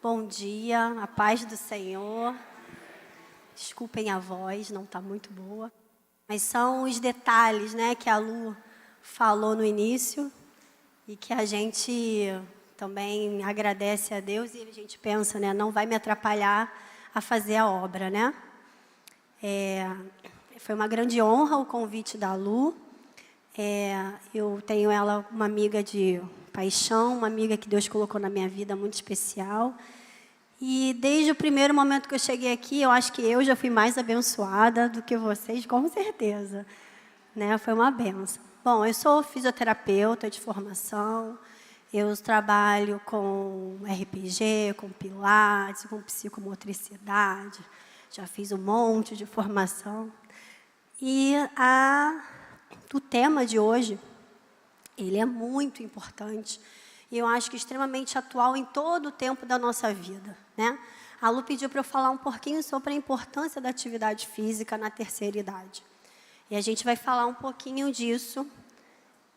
Bom dia, a paz do Senhor. Desculpem a voz, não está muito boa. Mas são os detalhes, né, que a Lu falou no início e que a gente também agradece a Deus e a gente pensa, né, não vai me atrapalhar a fazer a obra, né? Foi uma grande honra o convite da Lu. Eu tenho ela uma amiga de paixão, uma amiga que Deus colocou na minha vida muito especial. E desde o primeiro momento que eu cheguei aqui, eu acho que eu já fui mais abençoada do que vocês, com certeza. Né? Foi uma benção. Bom, eu sou fisioterapeuta de formação, eu trabalho com RPG, com pilates, com psicomotricidade, já fiz um monte de formação. E o tema de hoje, ele é muito importante. E eu acho que extremamente atual em todo o tempo da nossa vida, né? A Lu pediu para eu falar um pouquinho sobre a importância da atividade física na terceira idade. E a gente vai falar um pouquinho disso,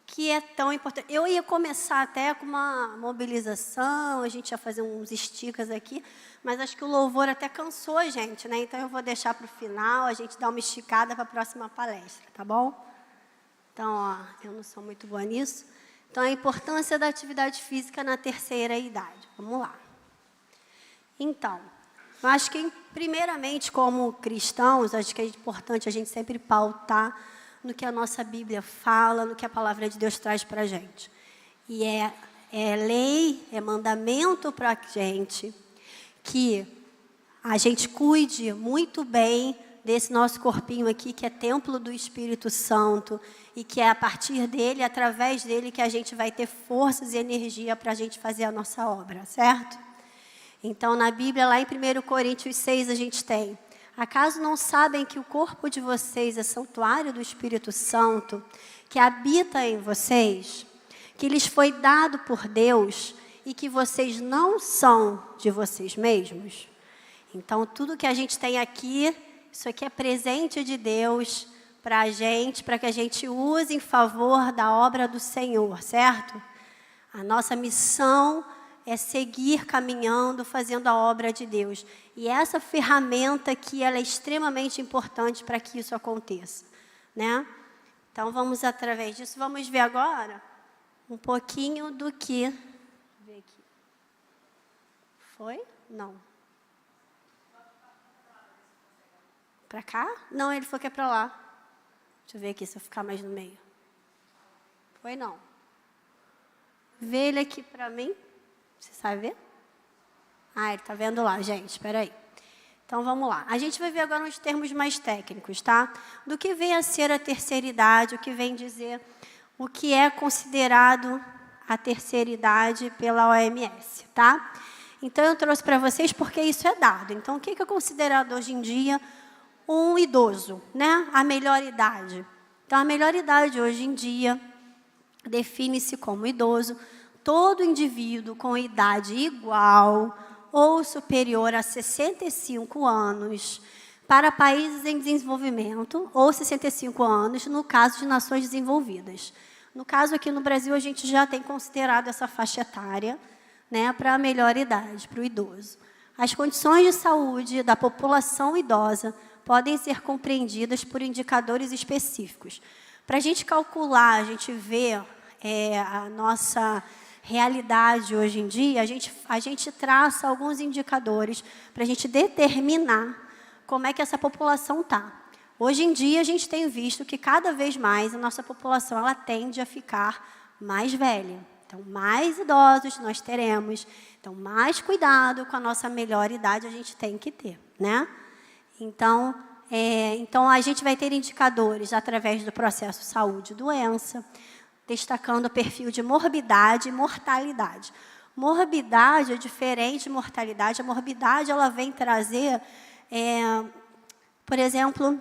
que é tão importante. Eu ia começar até com uma mobilização, a gente ia fazer uns esticas aqui, mas acho que o louvor até cansou a gente, né? Então eu vou deixar para o final, a gente dar uma esticada para a próxima palestra, tá bom? Então, ó, eu não sou muito boa nisso. Então, a importância da atividade física na terceira idade. Vamos lá. Então, eu acho que, primeiramente, como cristãos, acho que é importante a gente sempre pautar no que a nossa Bíblia fala, no que a palavra de Deus traz para a gente. E é lei, é mandamento para a gente que a gente cuide muito bem desse nosso corpinho aqui, que é templo do Espírito Santo, e que é a partir dele, através dele, que a gente vai ter forças e energia para a gente fazer a nossa obra, certo? Então, na Bíblia, lá em 1 Coríntios 6, a gente tem: acaso não sabem que o corpo de vocês é santuário do Espírito Santo, que habita em vocês, que lhes foi dado por Deus e que vocês não são de vocês mesmos? Então, tudo que a gente tem aqui, isso aqui é presente de Deus para a gente, para que a gente use em favor da obra do Senhor, certo? A nossa missão é seguir caminhando, fazendo a obra de Deus. E essa ferramenta aqui, ela é extremamente importante para que isso aconteça, né? Então, vamos, através disso, vamos ver agora um pouquinho do que... Deixa eu ver aqui. Foi? Não. Para cá? Não, ele falou que é para lá. Deixa eu ver aqui se eu ficar mais no meio. Foi não. Vê ele aqui para mim. Você sabe ver? Ah, ele está vendo lá, gente. Espera aí. Então, vamos lá. A gente vai ver agora uns termos mais técnicos, tá? Do que vem a ser a terceira idade, o que vem dizer o que é considerado a terceira idade pela OMS, tá? Então, eu trouxe para vocês porque isso é dado. Então, o que é considerado hoje em dia um idoso, né? A melhor idade. Então, a melhor idade hoje em dia define-se como idoso todo indivíduo com idade igual ou superior a 65 anos para países em desenvolvimento ou 65 anos no caso de nações desenvolvidas. No caso aqui no Brasil, a gente já tem considerado essa faixa etária, né, para a melhor idade, para o idoso. As condições de saúde da população idosa podem ser compreendidas por indicadores específicos. Para a gente calcular, a gente ver a nossa realidade hoje em dia, a gente traça alguns indicadores para a gente determinar como é que essa população está. Hoje em dia, a gente tem visto que cada vez mais a nossa população ela tende a ficar mais velha. Então, mais idosos nós teremos. Então, mais cuidado com a nossa melhor idade a gente tem que ter, né? Então, a gente vai ter indicadores através do processo saúde e doença, destacando o perfil de morbidade e mortalidade. Morbidade é diferente de mortalidade. A morbidade ela vem trazer, por exemplo,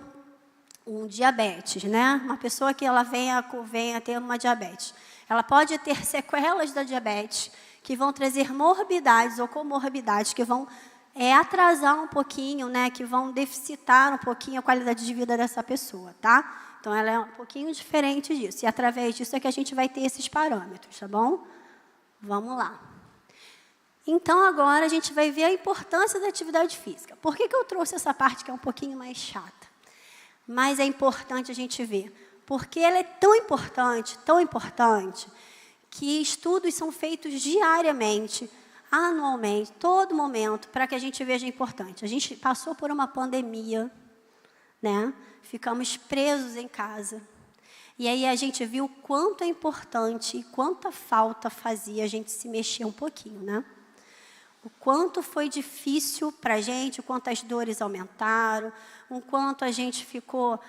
um diabetes, né? Uma pessoa que ela vem a ter uma diabetes. Ela pode ter sequelas da diabetes que vão trazer morbidades ou comorbidades que vão atrasar um pouquinho, né, que vão deficitar um pouquinho a qualidade de vida dessa pessoa, tá? Então, ela é um pouquinho diferente disso. E, através disso, é que a gente vai ter esses parâmetros, tá bom? Vamos lá. Então, agora a gente vai ver a importância da atividade física. Por que eu trouxe essa parte que é um pouquinho mais chata? Mas é importante a gente ver. Porque ela é tão importante, que estudos são feitos diariamente, anualmente, todo momento, para que a gente veja importante. A gente passou por uma pandemia, né? Ficamos presos em casa. E aí a gente viu o quanto é importante e quanta falta fazia a gente se mexer um pouquinho, né? O quanto foi difícil para a gente, o quanto as dores aumentaram, o quanto a gente ficou...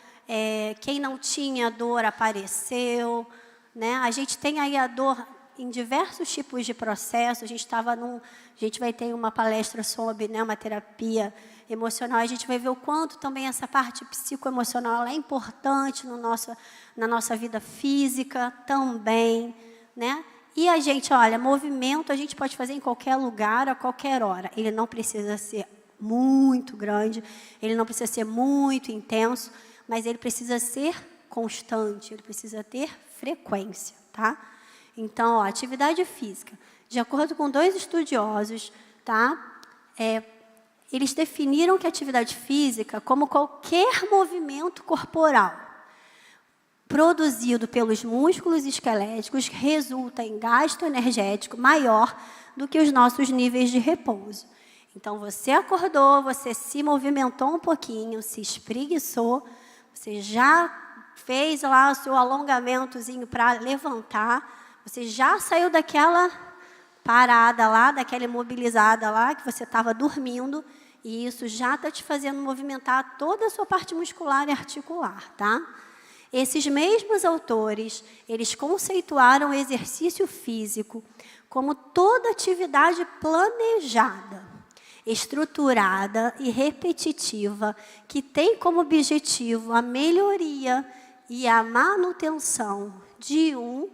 quem não tinha dor apareceu, né? A gente tem aí a dor em diversos tipos de processos. A gente vai ter uma palestra sobre, né, uma terapia emocional. A gente vai ver o quanto também essa parte psicoemocional é importante na nossa vida física também, né? E a gente, olha, movimento a gente pode fazer em qualquer lugar, a qualquer hora. Ele não precisa ser muito grande, ele não precisa ser muito intenso, mas ele precisa ser constante, ele precisa ter frequência, tá? Então, ó, atividade física. De acordo com 2 estudiosos, tá? Eles definiram que a atividade física, como qualquer movimento corporal produzido pelos músculos esqueléticos, resulta em gasto energético maior do que os nossos níveis de repouso. Então, você acordou, você se movimentou um pouquinho, se espreguiçou, você já fez lá o seu alongamentozinho para levantar, você já saiu daquela parada lá, daquela imobilizada lá, que você estava dormindo, e isso já está te fazendo movimentar toda a sua parte muscular e articular, tá? Esses mesmos autores, eles conceituaram o exercício físico como toda atividade planejada, estruturada e repetitiva, que tem como objetivo a melhoria e a manutenção de um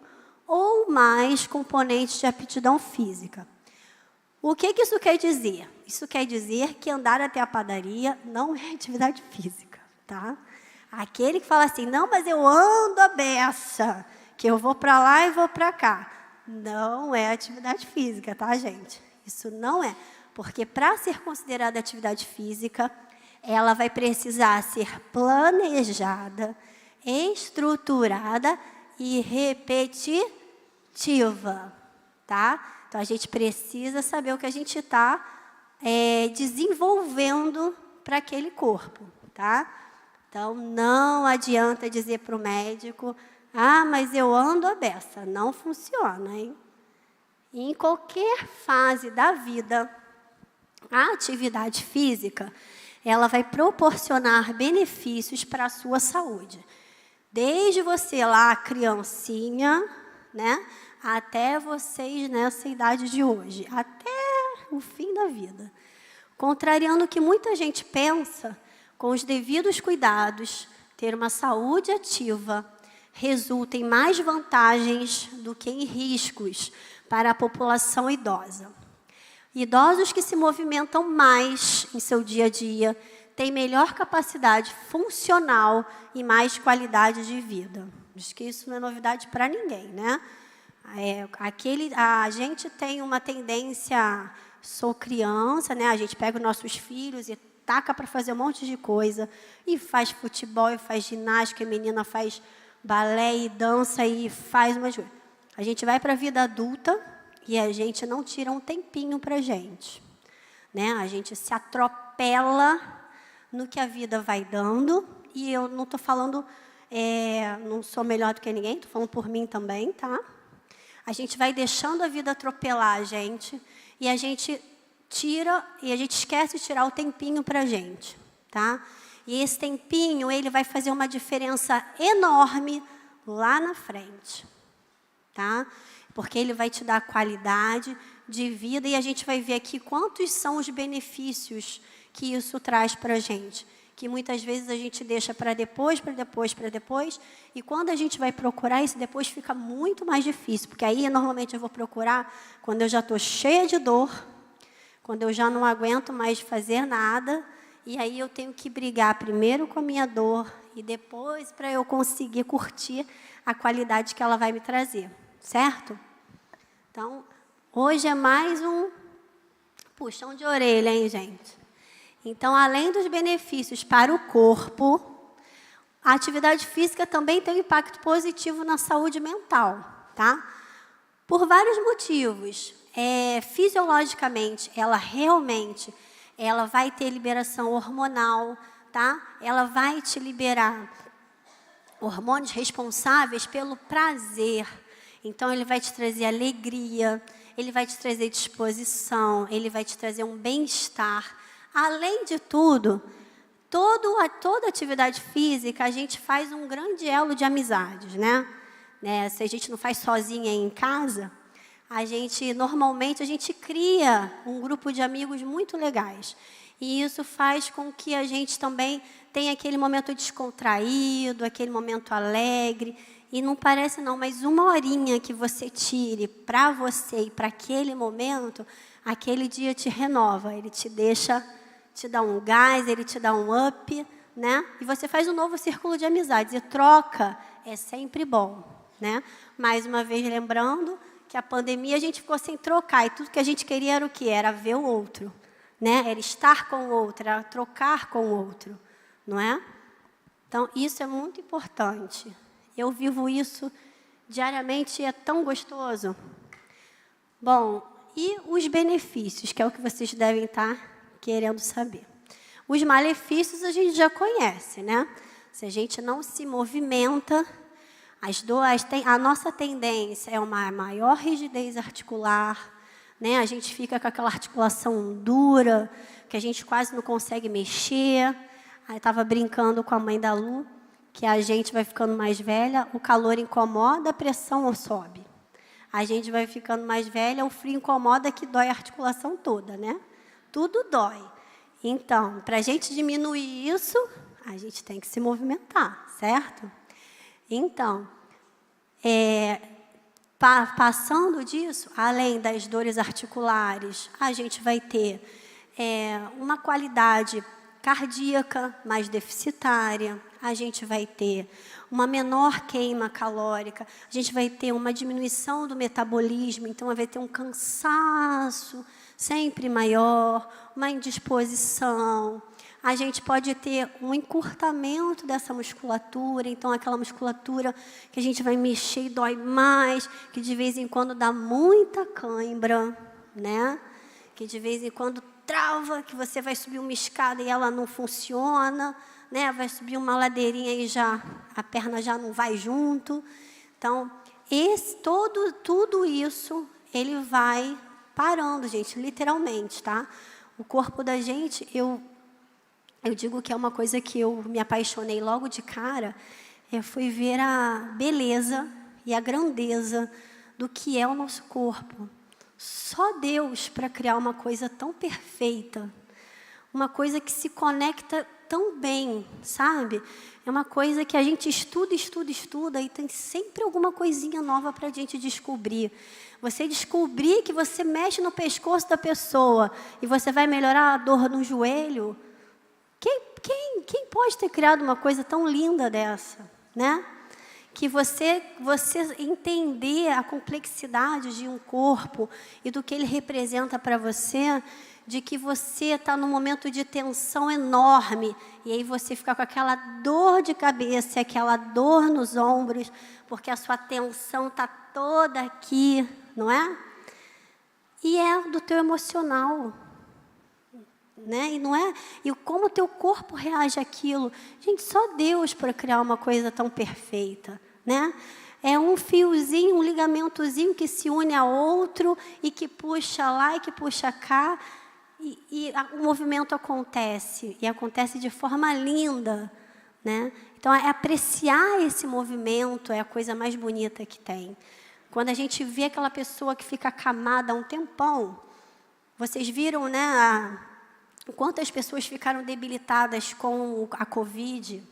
ou mais componentes de aptidão física. O que isso quer dizer? Isso quer dizer que andar até a padaria não é atividade física, tá? Aquele que fala assim, não, mas eu ando a beça, que eu vou para lá e vou para cá. Não é atividade física, tá, gente? Isso não é. Porque para ser considerada atividade física, ela vai precisar ser planejada, estruturada e repetitiva, tá? Então, a gente precisa saber o que a gente está desenvolvendo para aquele corpo, tá? Então, não adianta dizer para o médico, mas eu ando a beça. Não funciona, hein? Em qualquer fase da vida, a atividade física, ela vai proporcionar benefícios para a sua saúde. Desde você lá, criancinha, né, até vocês nessa idade de hoje, até o fim da vida. Contrariando o que muita gente pensa, com os devidos cuidados, ter uma saúde ativa resulta em mais vantagens do que em riscos para a população idosa. Idosos que se movimentam mais em seu dia a dia têm melhor capacidade funcional e mais qualidade de vida. Acho que isso não é novidade para ninguém, né? A gente tem uma tendência, sou criança, né? A gente pega os nossos filhos e taca para fazer um monte de coisa, e faz futebol, e faz ginástica, e menina faz balé, e dança, e faz umas coisas. A gente vai para a vida adulta, e a gente não tira um tempinho para a gente, né? A gente se atropela no que a vida vai dando, e eu não estou falando, não sou melhor do que ninguém, estou falando por mim também, tá? A gente vai deixando a vida atropelar a gente, e a gente esquece de tirar o tempinho para a gente, tá? E esse tempinho, ele vai fazer uma diferença enorme lá na frente, tá? Porque ele vai te dar qualidade de vida, e a gente vai ver aqui quantos são os benefícios que isso traz para a gente, que muitas vezes a gente deixa para depois, e quando a gente vai procurar isso, depois fica muito mais difícil, porque aí, normalmente, eu vou procurar quando eu já estou cheia de dor, quando eu já não aguento mais fazer nada, e aí eu tenho que brigar primeiro com a minha dor e depois para eu conseguir curtir a qualidade que ela vai me trazer, certo? Então, hoje é mais um Puxão de orelha, hein, gente? Então, além dos benefícios para o corpo, a atividade física também tem um impacto positivo na saúde mental, tá? Por vários motivos. Fisiologicamente, ela vai ter liberação hormonal, tá? Ela vai te liberar hormônios responsáveis pelo prazer. Então, ele vai te trazer alegria, ele vai te trazer disposição, ele vai te trazer um bem-estar. Além de tudo, toda atividade física, a gente faz um grande elo de amizades, né? Se a gente não faz sozinha em casa, normalmente a gente cria um grupo de amigos muito legais. E isso faz com que a gente também tenha aquele momento descontraído, aquele momento alegre. E não parece não, mas uma horinha que você tire para você e para aquele momento, aquele dia te renova, ele te dá um gás, ele te dá um up, né? E você faz um novo círculo de amizades. E troca é sempre bom, né? Mais uma vez lembrando que a pandemia a gente ficou sem trocar. E tudo que a gente queria era o quê? Era ver o outro, né? Era estar com o outro, era trocar com o outro, não é? Então, isso é muito importante. Eu vivo isso diariamente e é tão gostoso. Bom, e os benefícios, que é o que vocês devem estar querendo saber. Os malefícios a gente já conhece, né? Se a gente não se movimenta, a nossa tendência é uma maior rigidez articular, né? A gente fica com aquela articulação dura, que a gente quase não consegue mexer. Aí estava brincando com a mãe da Lu, que a gente vai ficando mais velha, o calor incomoda, a pressão sobe. A gente vai ficando mais velha, o frio incomoda, que dói a articulação toda, né? Tudo dói. Então, para a gente diminuir isso, a gente tem que se movimentar, certo? Então, passando disso, além das dores articulares, a gente vai ter uma qualidade cardíaca mais deficitária, a gente vai ter uma menor queima calórica, a gente vai ter uma diminuição do metabolismo, então vai ter um cansaço sempre maior, uma indisposição. A gente pode ter um encurtamento dessa musculatura, então aquela musculatura que a gente vai mexer e dói mais, que de vez em quando dá muita cãibra, né? Que de vez em quando trava, que você vai subir uma escada e ela não funciona, né? Vai subir uma ladeirinha e a perna já não vai junto. Então, tudo isso, ele vai parando, gente, literalmente, tá? O corpo da gente, eu digo que é uma coisa que eu me apaixonei logo de cara, foi ver a beleza e a grandeza do que é o nosso corpo. Só Deus para criar uma coisa tão perfeita, uma coisa que se conecta tão bem, sabe? É uma coisa que a gente estuda e tem sempre alguma coisinha nova para a gente descobrir. Você descobrir que você mexe no pescoço da pessoa e você vai melhorar a dor no joelho. Quem pode ter criado uma coisa tão linda dessa, né? Que você entender a complexidade de um corpo e do que ele representa para você, de que você está num momento de tensão enorme, e aí você fica com aquela dor de cabeça, aquela dor nos ombros, porque a sua tensão está toda aqui, não é? E é do teu emocional, né? E não é? E como o teu corpo reage àquilo? Gente, só Deus para criar uma coisa tão perfeita, né? É um fiozinho, um ligamentozinho que se une a outro e que puxa lá e que puxa cá, e o movimento acontece, e acontece de forma linda, né? Então, apreciar esse movimento é a coisa mais bonita que tem. Quando a gente vê aquela pessoa que fica acamada há um tempão, vocês viram, né, quantas pessoas ficaram debilitadas com a Covid,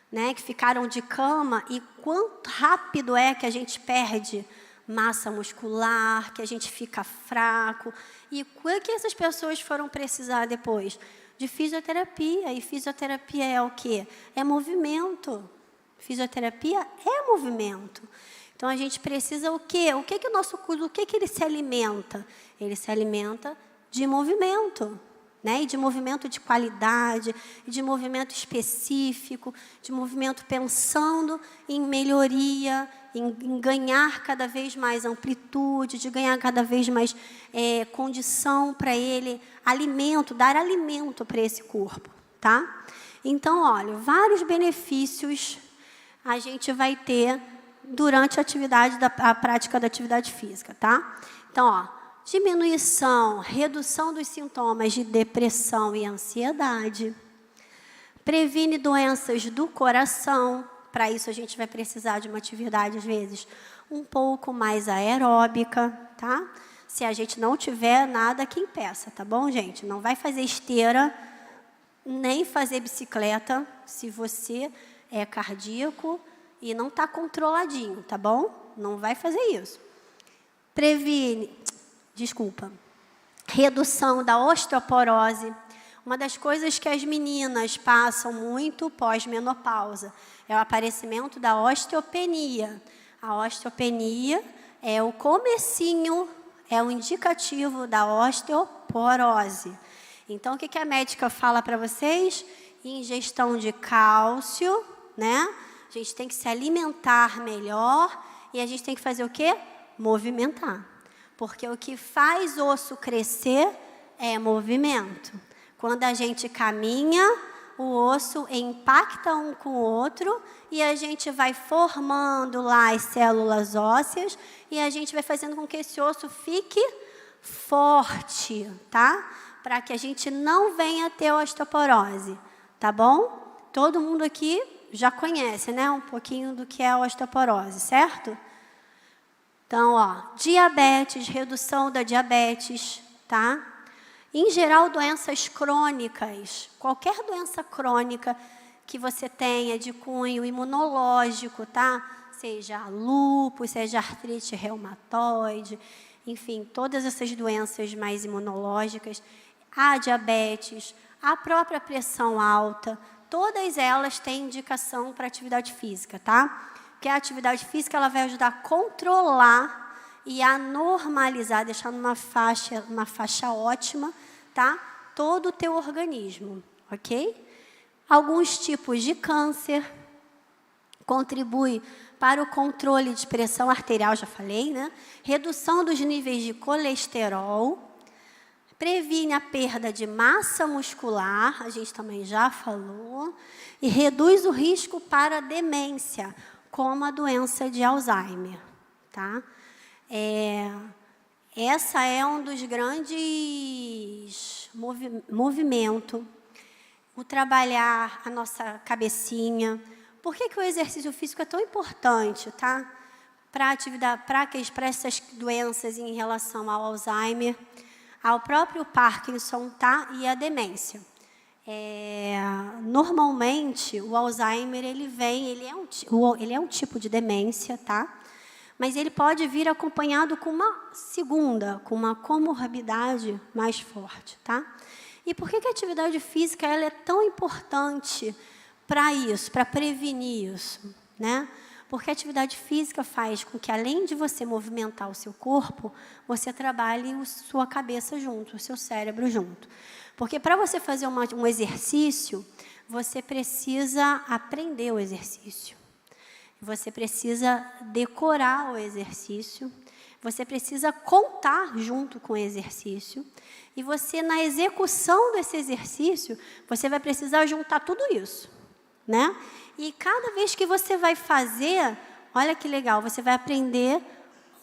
né, que ficaram de cama, e quanto rápido é que a gente perde massa muscular, que a gente fica fraco. E o que essas pessoas foram precisar depois? De fisioterapia. E fisioterapia é o quê? É movimento. Fisioterapia é movimento. Então, a gente precisa o quê? O que o nosso corpo, do que ele se alimenta? Ele se alimenta de movimento, né? E de movimento de qualidade, de movimento específico, de movimento pensando em melhoria, em ganhar cada vez mais amplitude, de ganhar cada vez mais condição para ele, alimento, dar alimento para esse corpo, tá? Então, olha, vários benefícios a gente vai ter durante a prática da atividade física, tá? Então, ó, diminuição, redução dos sintomas de depressão e ansiedade, previne doenças do coração. Para isso, a gente vai precisar de uma atividade, às vezes, um pouco mais aeróbica, tá? Se a gente não tiver nada que impeça, tá bom, gente? Não vai fazer esteira, nem fazer bicicleta, se você é cardíaco e não está controladinho, tá bom? Não vai fazer isso. Redução da osteoporose. Uma das coisas que as meninas passam muito pós-menopausa é o aparecimento da osteopenia. A osteopenia é o comecinho, é o indicativo da osteoporose. Então, o que a médica fala para vocês? Ingestão de cálcio, né? A gente tem que se alimentar melhor e a gente tem que fazer o quê? Movimentar. Porque o que faz osso crescer é movimento. Quando a gente caminha, o osso impacta um com o outro e a gente vai formando lá as células ósseas e a gente vai fazendo com que esse osso fique forte, tá? Para que a gente não venha ter osteoporose, tá bom? Todo mundo aqui já conhece, né? Um pouquinho do que é a osteoporose, certo? Então, ó, diabetes, redução da diabetes, tá? Em geral, doenças crônicas, qualquer doença crônica que você tenha de cunho imunológico, tá? Seja lúpus, seja artrite reumatoide, enfim, todas essas doenças mais imunológicas, a diabetes, a própria pressão alta, todas elas têm indicação para atividade física, tá? Porque a atividade física ela vai ajudar a controlar e a normalizar, deixar numa faixa ótima, tá? Todo o teu organismo, ok? Alguns tipos de câncer contribuem para o controle de pressão arterial, já falei, né? Redução dos níveis de colesterol, previne a perda de massa muscular, a gente também já falou, e reduz o risco para demência, como a doença de Alzheimer, tá? Essa é um dos grandes movimentos, o trabalhar a nossa cabecinha. Por que o exercício físico é tão importante, tá? Para essas doenças em relação ao Alzheimer, ao próprio Parkinson, tá? E a demência. Normalmente, o Alzheimer, ele é um tipo de demência, tá? Mas ele pode vir acompanhado com com uma comorbidade mais forte, tá? E por que a atividade física ela é tão importante para isso, para prevenir isso, né? Porque a atividade física faz com que, além de você movimentar o seu corpo, você trabalhe a sua cabeça junto, o seu cérebro junto. Porque para você fazer um exercício, você precisa aprender o exercício. Você precisa decorar o exercício. Você precisa contar junto com o exercício. E você, na execução desse exercício, você vai precisar juntar tudo isso, né? E cada vez que você vai fazer, olha que legal, você vai aprender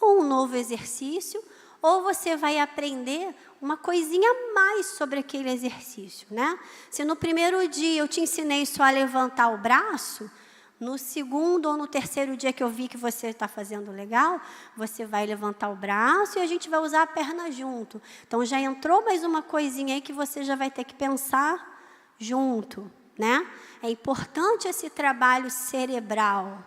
um novo exercício ou você vai aprender uma coisinha a mais sobre aquele exercício, né? Se no primeiro dia eu te ensinei só a levantar o braço, no segundo ou no terceiro dia que eu vi que você está fazendo legal, você vai levantar o braço e a gente vai usar a perna junto. Então, já entrou mais uma coisinha aí que você já vai ter que pensar junto, né? É importante esse trabalho cerebral.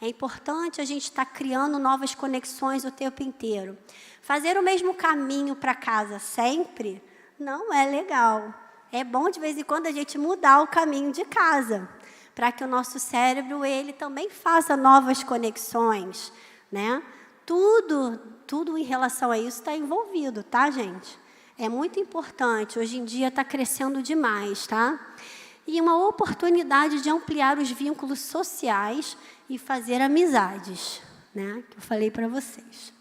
É importante a gente estar criando novas conexões o tempo inteiro. Fazer o mesmo caminho para casa sempre não é legal. É bom, de vez em quando, a gente mudar o caminho de casa, para que o nosso cérebro ele também faça novas conexões, né? Tudo em relação a isso está envolvido, tá, gente? É muito importante. Hoje em dia está crescendo demais, tá? E uma oportunidade de ampliar os vínculos sociais e fazer amizades, né? Que eu falei para vocês.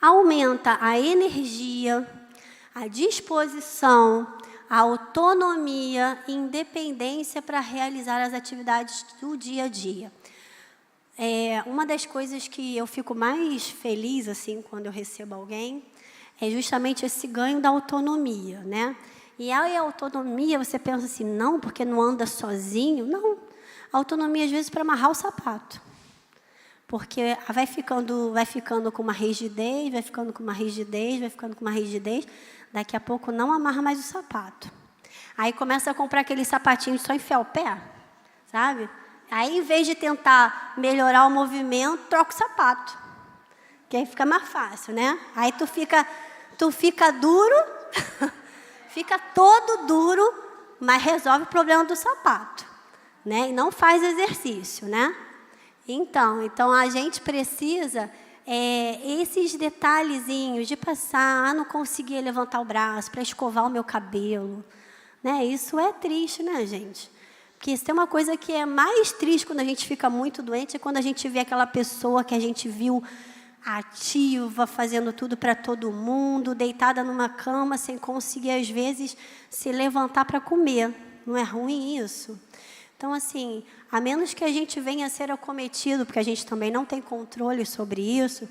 Aumenta a energia, a disposição, a autonomia e independência para realizar as atividades do dia a dia. Uma das coisas que eu fico mais feliz assim quando eu recebo alguém é justamente esse ganho da autonomia, né? E a autonomia, você pensa assim, não, porque não anda sozinho. Não, a autonomia às vezes para amarrar o sapato. Porque vai ficando com uma rigidez, vai ficando com uma rigidez, vai ficando com uma rigidez. Daqui a pouco não amarra mais o sapato. Aí começa a comprar aquele sapatinho só enfiar o pé, sabe? Aí, em vez de tentar melhorar o movimento, troca o sapato. Que aí fica mais fácil, né? Aí tu fica duro, fica todo duro, mas resolve o problema do sapato, né? E não faz exercício, né? Então a gente precisa esses detalhezinhos de passar, não conseguir levantar o braço para escovar o meu cabelo, né? Isso é triste, né, gente? Porque isso é uma coisa que é mais triste quando a gente fica muito doente, é quando a gente vê aquela pessoa que a gente viu ativa, fazendo tudo para todo mundo, deitada numa cama, sem conseguir, às vezes, se levantar para comer. Não é ruim isso? Então, assim, a menos que a gente venha a ser acometido, porque a gente também não tem controle sobre isso,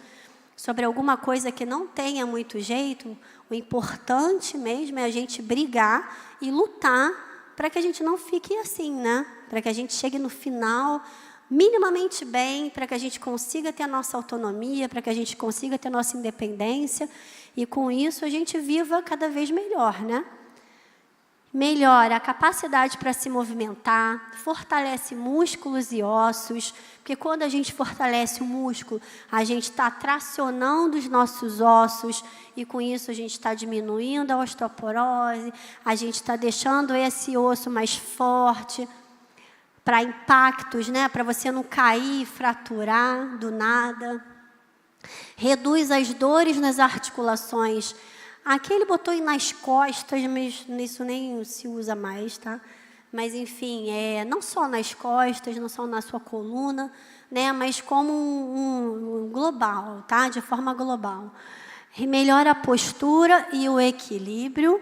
sobre alguma coisa que não tenha muito jeito, o importante mesmo é a gente brigar e lutar para que a gente não fique assim, né? Para que a gente chegue no final minimamente bem, para que a gente consiga ter a nossa autonomia, para que a gente consiga ter a nossa independência e, com isso, a gente viva cada vez melhor, né? Melhora a capacidade para se movimentar, fortalece músculos e ossos, porque quando a gente fortalece o músculo, a gente está tracionando os nossos ossos e com isso a gente está diminuindo a osteoporose, a gente está deixando esse osso mais forte para impactos, né? Para você não cair e fraturar do nada. Reduz as dores nas articulações. Aqui ele botou nas costas, mas isso nem se usa mais, tá? Mas, enfim, não só nas costas, não só na sua coluna, né? Mas como um global, tá? De forma global. Melhora a postura e o equilíbrio,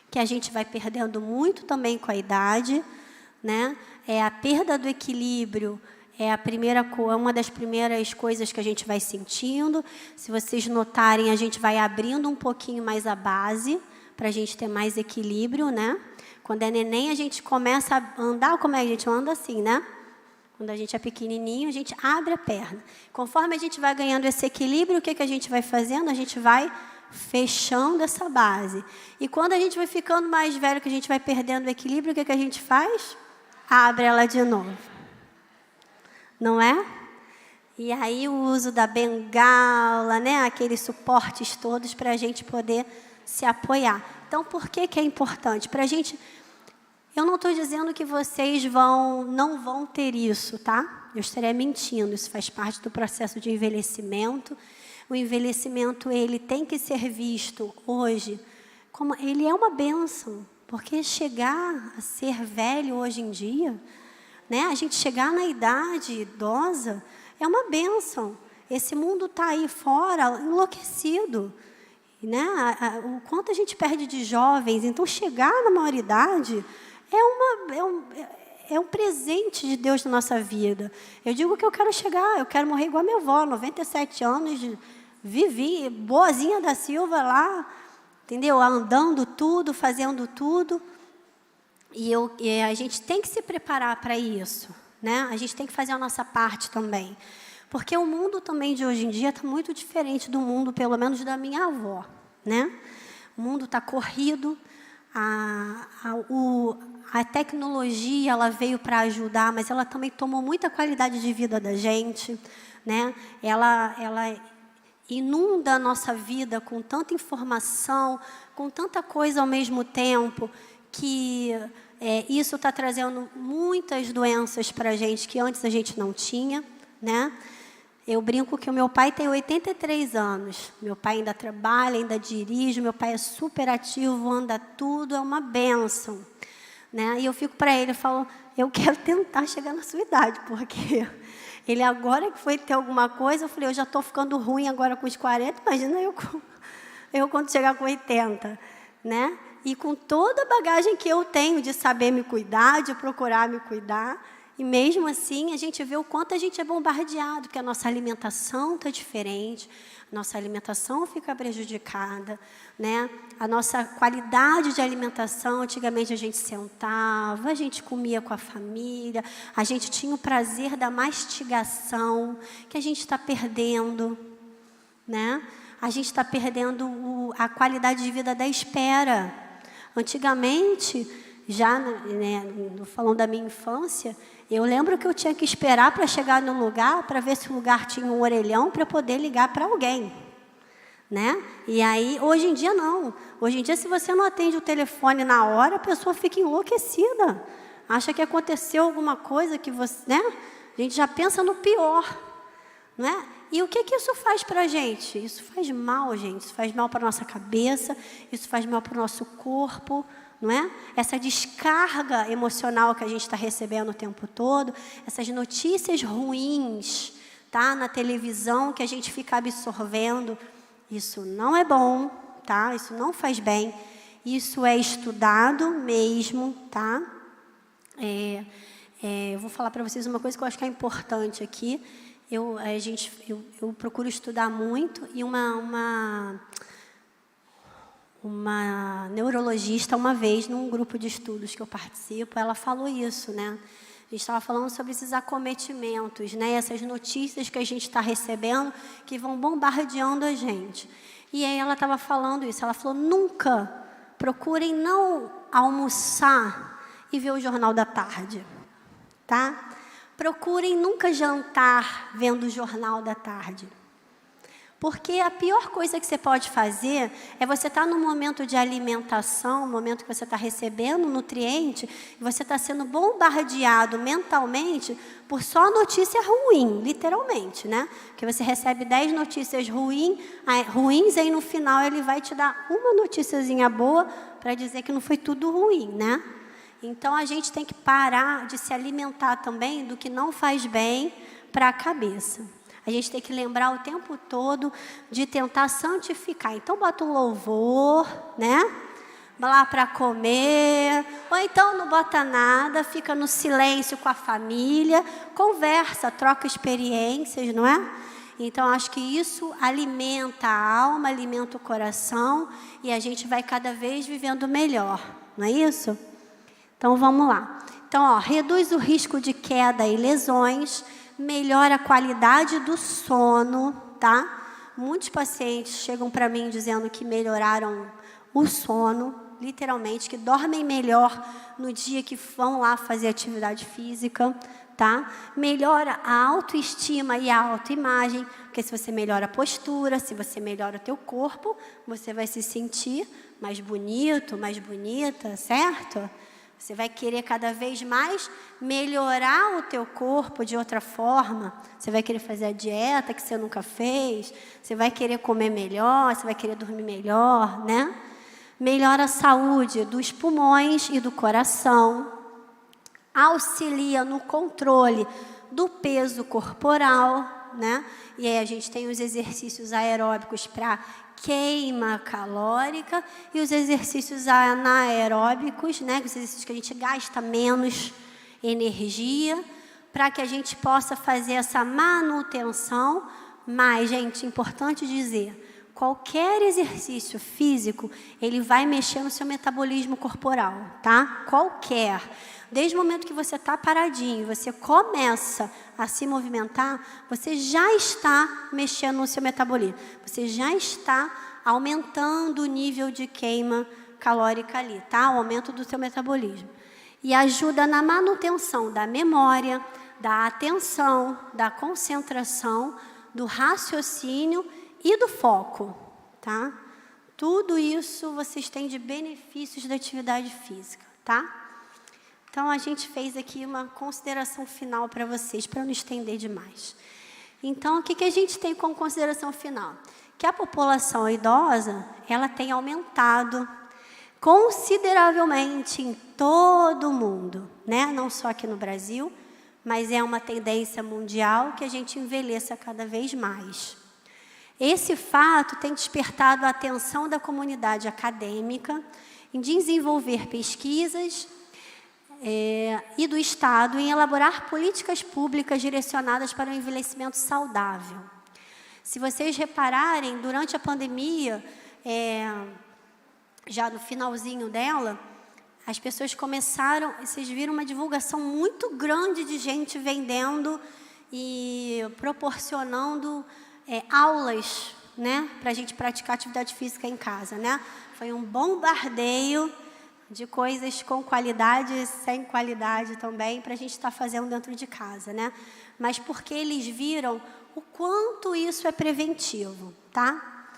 que a gente vai perdendo muito também com a idade, né? A perda do equilíbrio é uma das primeiras coisas que a gente vai sentindo. Se vocês notarem, a gente vai abrindo um pouquinho mais a base, para a gente ter mais equilíbrio, né? Quando é neném, a gente começa a andar, como é que a gente anda assim, né? Quando a gente é pequenininho, a gente abre a perna. Conforme a gente vai ganhando esse equilíbrio, o que a gente vai fazendo? A gente vai fechando essa base. E quando a gente vai ficando mais velho, que a gente vai perdendo o equilíbrio, o que a gente faz? Abre ela de novo. Não é? E aí o uso da bengala, né? Aqueles suportes todos para a gente poder se apoiar. Então, por que é importante? Para a gente... Eu não estou dizendo que vocês não vão ter isso, tá? Eu estaria mentindo. Isso faz parte do processo de envelhecimento. O envelhecimento, ele tem que ser visto hoje como... Ele é uma bênção. Porque chegar a ser velho hoje em dia... né? A gente chegar na idade idosa é uma bênção. Esse mundo está aí fora, enlouquecido. Né? O quanto a gente perde de jovens. Então, chegar na maioridade é um presente de Deus na nossa vida. Eu digo que eu quero chegar, eu quero morrer igual a minha avó, 97 anos, vivi, boazinha da Silva lá, entendeu? Andando tudo, fazendo tudo. E a gente tem que se preparar para isso, né? A gente tem que fazer a nossa parte também. Porque o mundo também de hoje em dia está muito diferente do mundo, pelo menos da minha avó, né? O mundo está corrido, a tecnologia ela veio para ajudar, mas ela também tomou muita qualidade de vida da gente, né? Ela inunda a nossa vida com tanta informação, com tanta coisa ao mesmo tempo, que isso está trazendo muitas doenças para a gente que antes a gente não tinha, né? Eu brinco que o meu pai tem 83 anos. Meu pai ainda trabalha, ainda dirige, meu pai é super ativo, anda tudo, é uma bênção, né? E eu fico para ele, eu falo, eu quero tentar chegar na sua idade, porque ele agora que foi ter alguma coisa, eu falei, eu já estou ficando ruim agora com os 40, imagina eu quando chegar com 80, né? E com toda a bagagem que eu tenho de saber me cuidar, de procurar me cuidar, e mesmo assim a gente vê o quanto a gente é bombardeado, porque a nossa alimentação está diferente, a nossa alimentação fica prejudicada, né? A nossa qualidade de alimentação, antigamente a gente sentava, a gente comia com a família, a gente tinha o prazer da mastigação, que a gente está perdendo, né? A gente está perdendo a qualidade de vida da espera. Antigamente, já, né, falando da minha infância, eu lembro que eu tinha que esperar para chegar no lugar, para ver se o lugar tinha um orelhão para poder ligar para alguém, né? E aí, hoje em dia não. Hoje em dia, se você não atende o telefone na hora, a pessoa fica enlouquecida. Acha que aconteceu alguma coisa que você, né? A gente já pensa no pior, não é? E o que isso faz para a gente? Isso faz mal, gente. Isso faz mal para a nossa cabeça, isso faz mal para o nosso corpo, não é? Essa descarga emocional que a gente está recebendo o tempo todo, essas notícias ruins, tá? Na televisão que a gente fica absorvendo, isso não é bom, tá? Isso não faz bem. Isso é estudado mesmo, tá? Eu vou falar para vocês uma coisa que eu acho que é importante aqui. Eu procuro estudar muito e uma neurologista, uma vez, num grupo de estudos que eu participo, ela falou isso, né? A gente estava falando sobre esses acometimentos, né? Essas notícias que a gente está recebendo que vão bombardeando a gente. E aí ela estava falando isso, ela falou, nunca procurem não almoçar e ver o Jornal da Tarde, tá? Procurem nunca jantar vendo o Jornal da Tarde. Porque a pior coisa que você pode fazer é você estar num momento de alimentação, um momento que você está recebendo nutriente, e você está sendo bombardeado mentalmente por só notícia ruim, literalmente, né? Porque você recebe 10 notícias ruins, aí no final ele vai te dar uma noticiazinha boa para dizer que não foi tudo ruim, né? Então, a gente tem que parar de se alimentar também do que não faz bem para a cabeça. A gente tem que lembrar o tempo todo de tentar santificar. Então, bota um louvor, né? Lá para comer. Ou então, não bota nada, fica no silêncio com a família, conversa, troca experiências, não é? Então, acho que isso alimenta a alma, alimenta o coração e a gente vai cada vez vivendo melhor, não é isso? Então, vamos lá. Então, reduz o risco de queda e lesões, melhora a qualidade do sono, tá? Muitos pacientes chegam para mim dizendo que melhoraram o sono, literalmente, que dormem melhor no dia que vão lá fazer atividade física, tá? Melhora a autoestima e a autoimagem, porque se você melhora a postura, se você melhora o teu corpo, você vai se sentir mais bonito, mais bonita, certo? Você vai querer cada vez mais melhorar o teu corpo de outra forma. Você vai querer fazer a dieta que você nunca fez. Você vai querer comer melhor, você vai querer dormir melhor, né? Melhora a saúde dos pulmões e do coração. Auxilia no controle do peso corporal, né? E aí a gente tem os exercícios aeróbicos para queima calórica e os exercícios anaeróbicos, né? Os exercícios que a gente gasta menos energia, para que a gente possa fazer essa manutenção. Mas, gente, importante dizer, qualquer exercício físico, ele vai mexer no seu metabolismo corporal, tá? Qualquer. Desde o momento que você está paradinho, você começa a se movimentar, você já está mexendo no seu metabolismo. Você já está aumentando o nível de queima calórica ali, tá? O aumento do seu metabolismo. E ajuda na manutenção da memória, da atenção, da concentração, do raciocínio e do foco, tá? Tudo isso vocês têm de benefícios da atividade física, tá? Então, a gente fez aqui uma consideração final para vocês, para não estender demais. Então, o que a gente tem como consideração final? Que a população idosa, ela tem aumentado consideravelmente em todo o mundo, né? Não só aqui no Brasil, mas é uma tendência mundial que a gente envelheça cada vez mais. Esse fato tem despertado a atenção da comunidade acadêmica em desenvolver pesquisas e do Estado em elaborar políticas públicas direcionadas para o envelhecimento saudável. Se vocês repararem, durante a pandemia, já no finalzinho dela, as pessoas começaram, vocês viram uma divulgação muito grande de gente vendendo e proporcionando aulas, né, para a gente praticar atividade física em casa, né? Foi um bombardeio de coisas com qualidade e sem qualidade também, para a gente estar fazendo dentro de casa, né? Mas porque eles viram o quanto isso é preventivo, tá?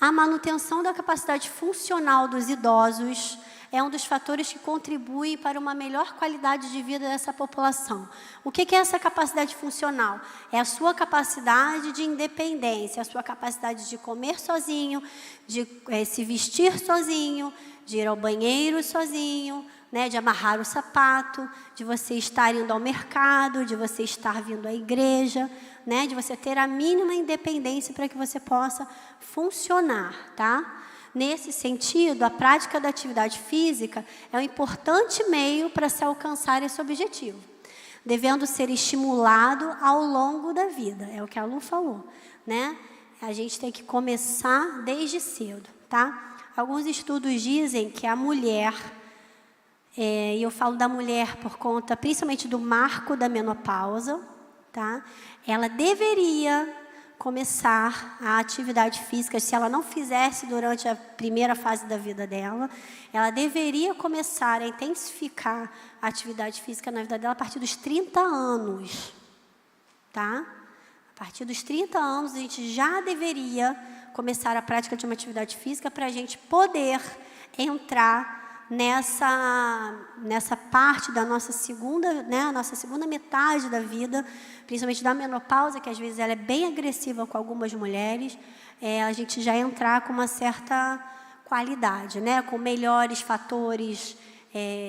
A manutenção da capacidade funcional dos idosos é um dos fatores que contribui para uma melhor qualidade de vida dessa população. O que é essa capacidade funcional? É a sua capacidade de independência, a sua capacidade de comer sozinho, de se vestir sozinho, de ir ao banheiro sozinho, né, de amarrar o sapato, de você estar indo ao mercado, de você estar vindo à igreja, né, de você ter a mínima independência para que você possa funcionar, tá? Nesse sentido, a prática da atividade física é um importante meio para se alcançar esse objetivo, devendo ser estimulado ao longo da vida. É o que a Lu falou, né? A gente tem que começar desde cedo, tá? Alguns estudos dizem que a mulher, e eu falo da mulher por conta principalmente do marco da menopausa, tá? Ela deveria começar a atividade física, se ela não fizesse durante a primeira fase da vida dela, ela deveria começar a intensificar a atividade física na vida dela a partir dos 30 anos, tá? A partir dos 30 anos, a gente já deveria começar a prática de uma atividade física para a gente poder entrar nessa parte da nossa segunda, né, a nossa segunda metade da vida, principalmente da menopausa, que às vezes ela é bem agressiva com algumas mulheres, a gente já entrar com uma certa qualidade, né, com melhores fatores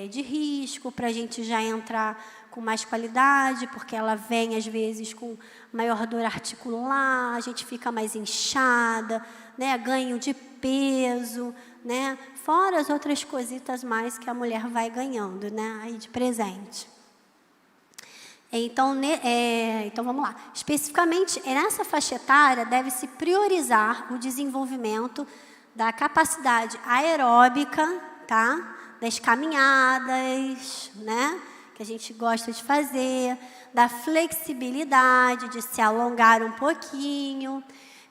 de risco, para a gente já entrar com mais qualidade, porque ela vem às vezes com maior dor articular, a gente fica mais inchada, né, ganho de peso, né, fora as outras cositas mais que a mulher vai ganhando, né, aí de presente. Então, então vamos lá. Especificamente nessa faixa etária deve-se priorizar o desenvolvimento da capacidade aeróbica, tá, das caminhadas, né, que a gente gosta de fazer, da flexibilidade, de se alongar um pouquinho,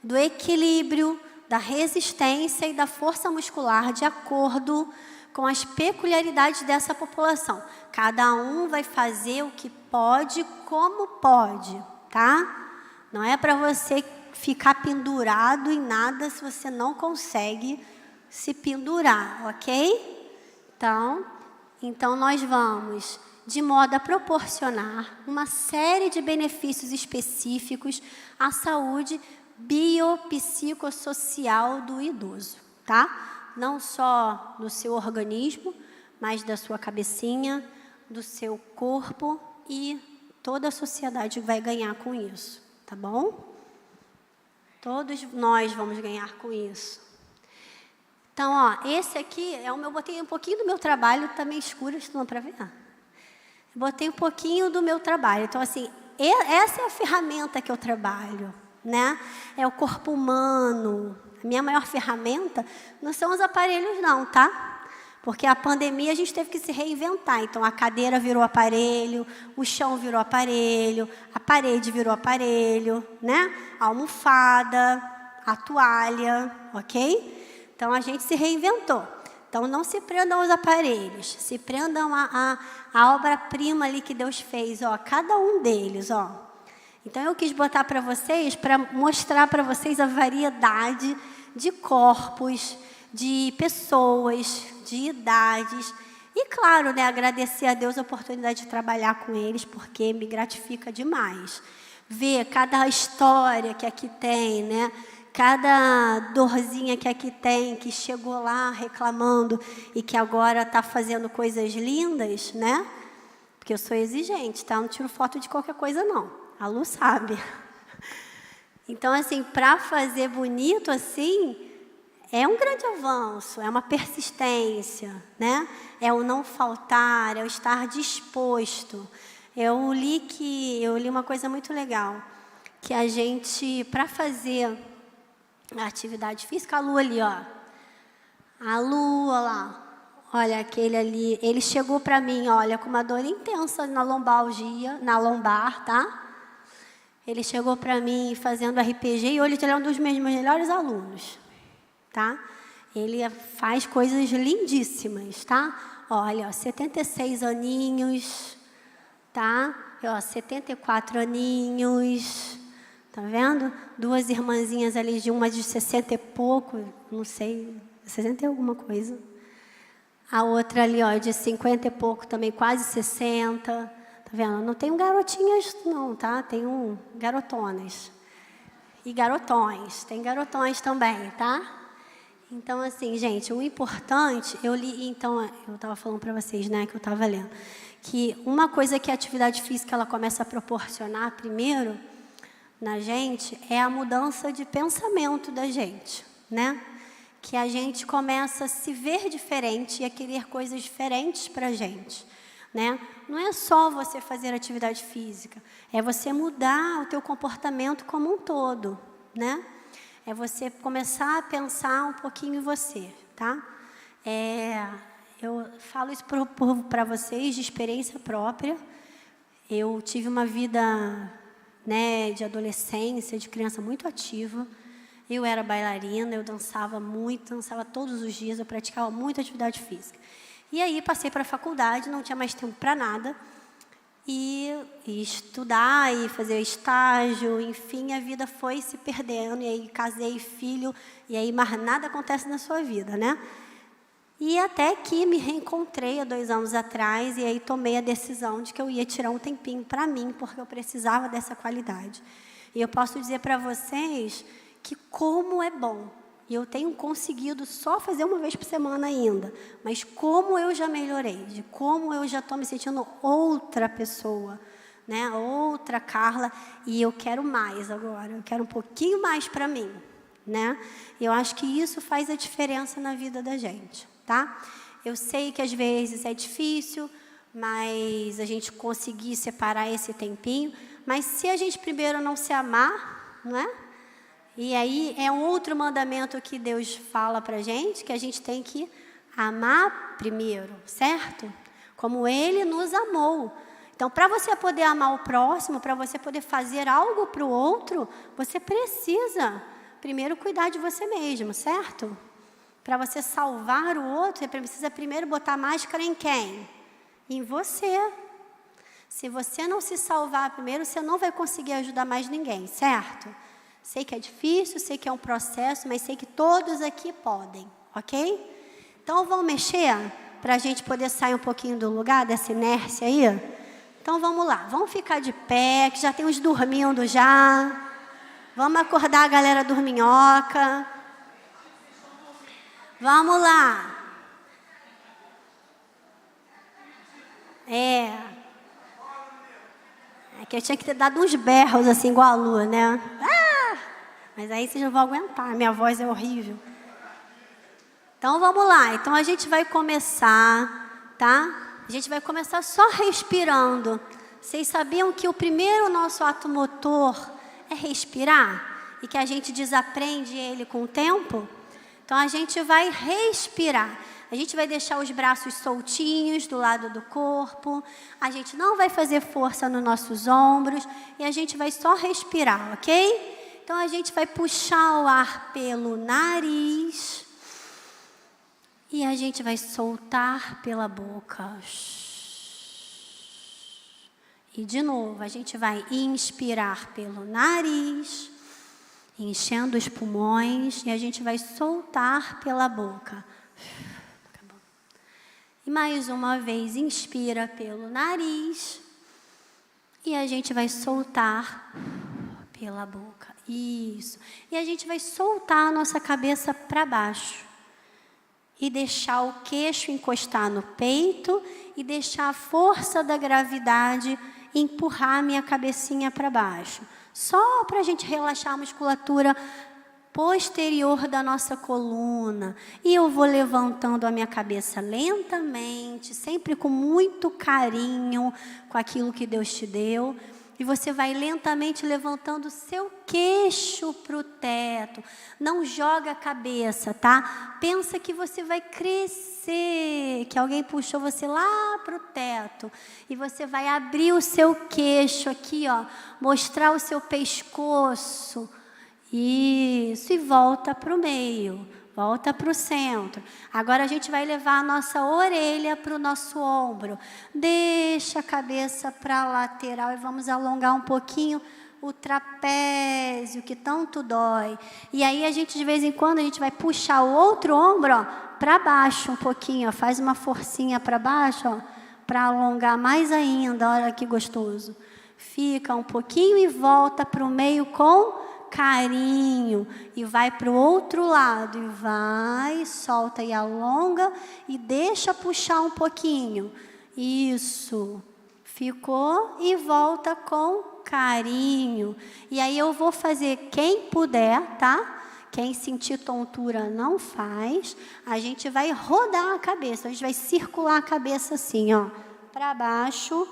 do equilíbrio, da resistência e da força muscular de acordo com as peculiaridades dessa população. Cada um vai fazer o que pode, como pode, tá? Não é para você ficar pendurado em nada se você não consegue se pendurar, ok? Então nós vamos, de modo a proporcionar uma série de benefícios específicos à saúde biopsicossocial do idoso, tá? Não só do seu organismo, mas da sua cabecinha, do seu corpo, e toda a sociedade vai ganhar com isso, tá bom? Todos nós vamos ganhar com isso. Então, ó, esse aqui é o meu, botei um pouquinho do meu trabalho, tá meio escuro, não dá para ver? Botei um pouquinho do meu trabalho. Então, assim, essa é a ferramenta que eu trabalho, né? É o corpo humano. A minha maior ferramenta não são os aparelhos, não, tá? Porque a pandemia a gente teve que se reinventar. Então, a cadeira virou aparelho, o chão virou aparelho, a parede virou aparelho, né? A almofada, a toalha, ok? Então, a gente se reinventou. Então, não se prendam aos aparelhos, se prendam a obra-prima ali que Deus fez, ó, cada um deles, ó. Então, eu quis botar para vocês, para mostrar para vocês a variedade de corpos, de pessoas, de idades. E, claro, né, agradecer a Deus a oportunidade de trabalhar com eles, porque me gratifica demais. ver cada história que aqui tem, né? Cada dorzinha que aqui tem, que chegou lá reclamando e que agora está fazendo coisas lindas, né? Porque eu sou exigente, tá? Eu não tiro foto de qualquer coisa, não. A Lu sabe. Então, assim, para fazer bonito assim, é um grande avanço, é uma persistência, né? É o não faltar, é o estar disposto. Eu li uma coisa muito legal, que a gente, para fazer a atividade física, a Lu ali, ó. A Lu, ó lá. Olha, aquele ali, ele chegou para mim, olha, com uma dor intensa na lombar, tá? Ele chegou para mim fazendo RPG e hoje ele é um dos meus melhores alunos, tá? Ele faz coisas lindíssimas, tá? Olha, ó, 76 aninhos, tá? Ó, 74 aninhos, tá vendo? Duas irmãzinhas ali, uma de 60 e pouco, não sei, 60 e alguma coisa. A outra ali, ó, de 50 e pouco também, quase 60. Tá vendo? Não tenho garotinhas, não, tá? Tenho garotonas. E garotões. Tem garotões também, tá? Então, assim, gente, o importante... eu estava falando para vocês, né, que eu estava lendo, que uma coisa que a atividade física ela começa a proporcionar primeiro na gente é a mudança de pensamento da gente, né? Que a gente começa a se ver diferente e a querer coisas diferentes para a gente, né? Não é só você fazer atividade física, é você mudar o teu comportamento como um todo, né? É você começar a pensar um pouquinho em você, tá? Eu falo isso para vocês de experiência própria. Eu tive uma vida, né, de adolescência, de criança muito ativa. Eu era bailarina, eu dançava muito, dançava todos os dias, eu praticava muita atividade física. E aí passei para a faculdade, não tinha mais tempo para nada, e estudar, e fazer estágio, enfim, a vida foi se perdendo, e aí casei, filho, e aí mais nada acontece na sua vida, né? E até que me reencontrei há 2 anos atrás, e aí tomei a decisão de que eu ia tirar um tempinho para mim, porque eu precisava dessa qualidade. E eu posso dizer para vocês que como é bom, e eu tenho conseguido só fazer uma vez por semana ainda, mas como eu já melhorei, de como eu já estou me sentindo outra pessoa, né? Outra Carla, e eu quero mais agora, eu quero um pouquinho mais para mim, né? Eu acho que isso faz a diferença na vida da gente, tá? Eu sei que às vezes é difícil, mas a gente conseguir separar esse tempinho, mas se a gente primeiro não se amar, não é? E aí é um outro mandamento que Deus fala para a gente, que a gente tem que amar primeiro, certo? Como Ele nos amou. Então, para você poder amar o próximo, para você poder fazer algo para o outro, você precisa primeiro cuidar de você mesmo, certo? Para você salvar o outro, você precisa primeiro botar a máscara em quem? Em você. Se você não se salvar primeiro, você não vai conseguir ajudar mais ninguém, certo? Sei que é difícil, sei que é um processo, mas sei que todos aqui podem, ok? Então, vamos mexer para a gente poder sair um pouquinho do lugar, dessa inércia aí? Então, vamos lá. Vamos ficar de pé, que já tem uns dormindo já. Vamos acordar a galera dorminhoca. Vamos lá. É que eu tinha que ter dado uns berros assim, igual a Lu, né? Mas aí vocês não vão aguentar, minha voz é horrível. Então, vamos lá. Então, a gente vai começar, tá? A gente vai começar só respirando. Vocês sabiam que o primeiro nosso ato motor é respirar? E que a gente desaprende ele com o tempo? Então, a gente vai respirar. A gente vai deixar os braços soltinhos do lado do corpo. A gente não vai fazer força nos nossos ombros. E a gente vai só respirar, ok? Então, a gente vai puxar o ar pelo nariz e a gente vai soltar pela boca. E, de novo, a gente vai inspirar pelo nariz, enchendo os pulmões, e a gente vai soltar pela boca. E, mais uma vez, inspira pelo nariz e a gente vai soltar Pela boca. Isso. E a gente vai soltar a nossa cabeça para baixo. E deixar o queixo encostar no peito e deixar a força da gravidade empurrar a minha cabecinha para baixo. Só para a gente relaxar a musculatura posterior da nossa coluna. E eu vou levantando a minha cabeça lentamente, sempre com muito carinho com aquilo que Deus te deu. E você vai lentamente levantando o seu queixo para o teto. Não joga a cabeça, tá? Pensa que você vai crescer, que alguém puxou você lá para o teto. E você vai abrir o seu queixo aqui, ó. Mostrar o seu pescoço. Isso, e volta para o meio. Volta para o centro. Agora a gente vai levar a nossa orelha para o nosso ombro. Deixa a cabeça para a lateral e vamos alongar um pouquinho o trapézio, que tanto dói. E aí a gente, de vez em quando, a gente vai puxar o outro ombro, ó, para baixo um pouquinho. Ó, faz uma forcinha para baixo, ó, para alongar mais ainda. Olha que gostoso. Fica um pouquinho e volta para o meio com carinho, e vai para o outro lado, e vai, solta e alonga, e deixa puxar um pouquinho, isso, ficou, e volta com carinho, e aí eu vou fazer, quem puder, tá? Quem sentir tontura não faz, a gente vai rodar a cabeça, a gente vai circular a cabeça assim, ó, para baixo,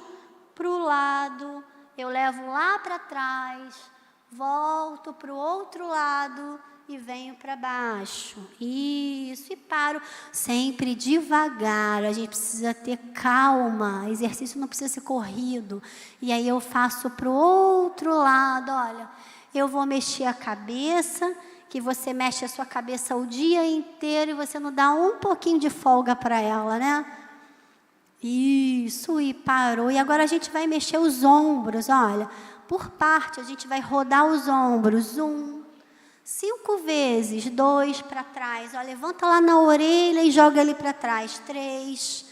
para o lado, eu levo lá para trás, volto para o outro lado e venho para baixo. Isso, e paro. Sempre devagar. A gente precisa ter calma. Exercício não precisa ser corrido. E aí eu faço para o outro lado. Olha, eu vou mexer a cabeça, que você mexe a sua cabeça o dia inteiro e você não dá um pouquinho de folga para ela, né? Isso, e parou. E agora a gente vai mexer os ombros, olha. Por parte, a gente vai rodar os ombros. 5 vezes. 2 para trás. Ó, levanta lá na orelha e joga ali para trás. 3.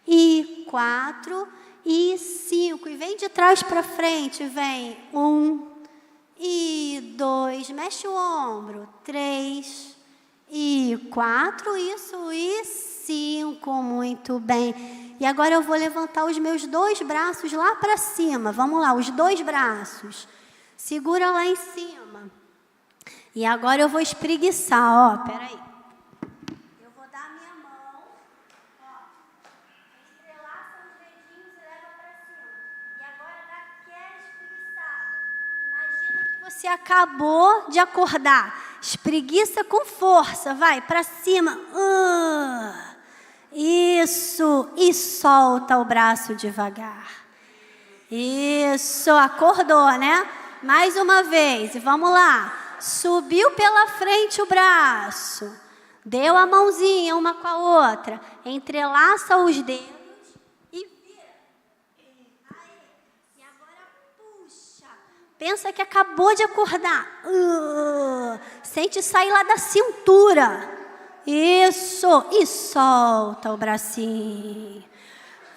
E 4. E 5. E vem de trás para frente. Vem. 1. E 2. Mexe o ombro. 3. E 4. Isso. E 5. Muito bem. E agora eu vou levantar os meus 2 braços lá para cima. Vamos lá, os 2 braços. Segura lá em cima. E agora eu vou espreguiçar, ó. Peraí. Eu vou dar a minha mão. Ó. Entrelaça os dedinhos e leva para cima. E agora dá aquela espreguiçada. Imagina que você acabou de acordar. Espreguiça com força. Vai, para cima. Isso, e solta o braço devagar. Isso, acordou, né? Mais uma vez, e vamos lá. Subiu pela frente o braço. Deu a mãozinha uma com a outra. Entrelaça os dedos e vira. Aí. E agora puxa. Pensa que acabou de acordar. Sente sair lá da cintura. Isso, e solta o bracinho.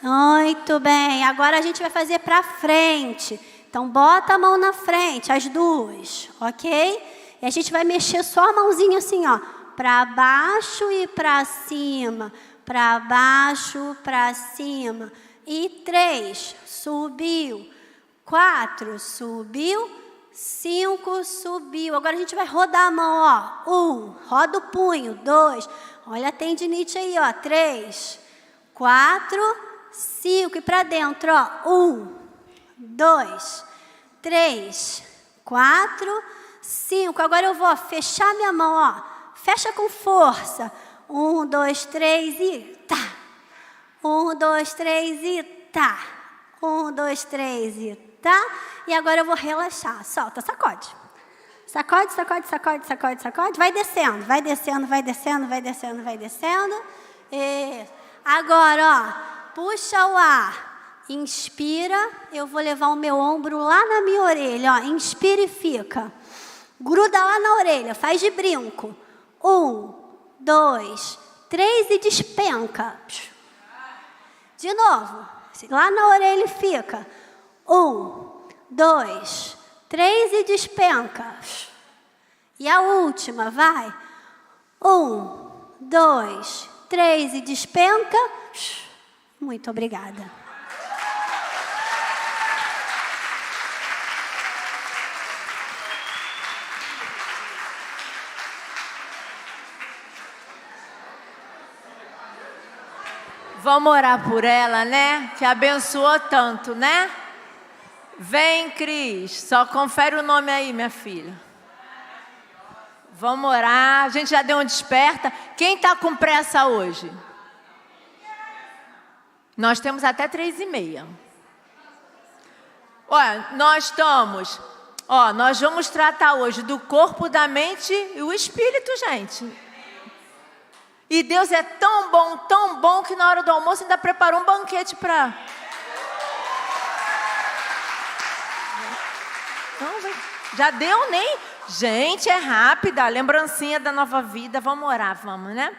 Muito bem, agora a gente vai fazer para frente. Então, bota a mão na frente, as duas, ok? E a gente vai mexer só a mãozinha assim, ó. Para baixo e para cima. Para baixo, para cima. E 3, subiu. 4, subiu. 5, subiu. Agora a gente vai rodar a mão, ó. 1, roda o punho. 2, olha a tendinite aí, ó. 3, 4, 5. E para dentro, ó. 1, 2, 3, 4, 5. Agora eu vou fechar minha mão, ó. Fecha com força. 1, 2, 3 e tá. 1, 2, 3 e tá. 1, 2, 3 e tá. E agora eu vou relaxar. Solta, sacode. Sacode, sacode, sacode, sacode, sacode. Vai descendo, vai descendo, vai descendo, vai descendo, vai descendo. Isso. Agora, ó, puxa o ar. Inspira. Eu vou levar o meu ombro lá na minha orelha, ó. Inspira e fica. Gruda lá na orelha, faz de brinco. 1, 2, 3 e despenca. De novo. Lá na orelha e fica. 1, 2, 3 e despenca. E a última, vai. 1, 2, 3 e despenca. Muito obrigada. Vamos orar por ela, né? Que abençoou tanto, né? Vem, Cris. Só confere o nome aí, minha filha. Vamos orar. A gente já deu uma desperta. Quem está com pressa hoje? Nós temos até 3h30. Olha, nós vamos tratar hoje do corpo, da mente e o espírito, gente. E Deus é tão bom, que na hora do almoço ainda preparou um banquete para... Já deu, nem? Gente, é rápida, lembrancinha da nova vida. Vamos orar, vamos, né?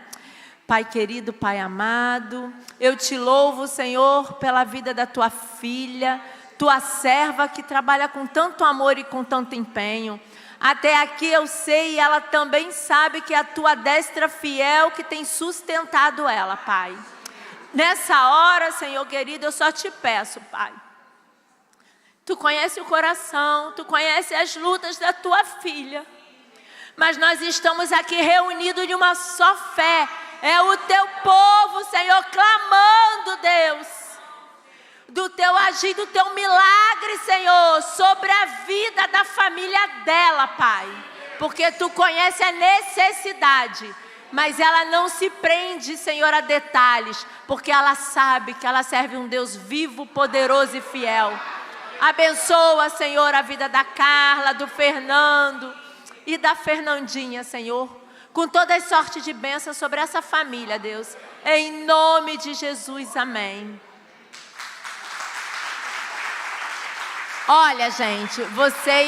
Pai querido, Pai amado, eu te louvo, Senhor, pela vida da tua filha, tua serva que trabalha com tanto amor e com tanto empenho. Até aqui eu sei e ela também sabe que é a tua destra fiel que tem sustentado ela, Pai. Nessa hora, Senhor querido, eu só te peço, Pai. Tu conhece o coração, tu conhece as lutas da tua filha. Mas nós estamos aqui reunidos de uma só fé. É o teu povo, Senhor, clamando, Deus, do teu agir, do teu milagre, Senhor, sobre a vida da família dela, Pai. Porque tu conhece a necessidade, mas ela não se prende, Senhor, a detalhes, porque ela sabe que ela serve um Deus vivo, poderoso e fiel. Abençoa, Senhor, a vida da Carla, do Fernando e da Fernandinha, Senhor, com toda a sorte de bênção sobre essa família, Deus. Em nome de Jesus, amém. Olha, gente, vocês...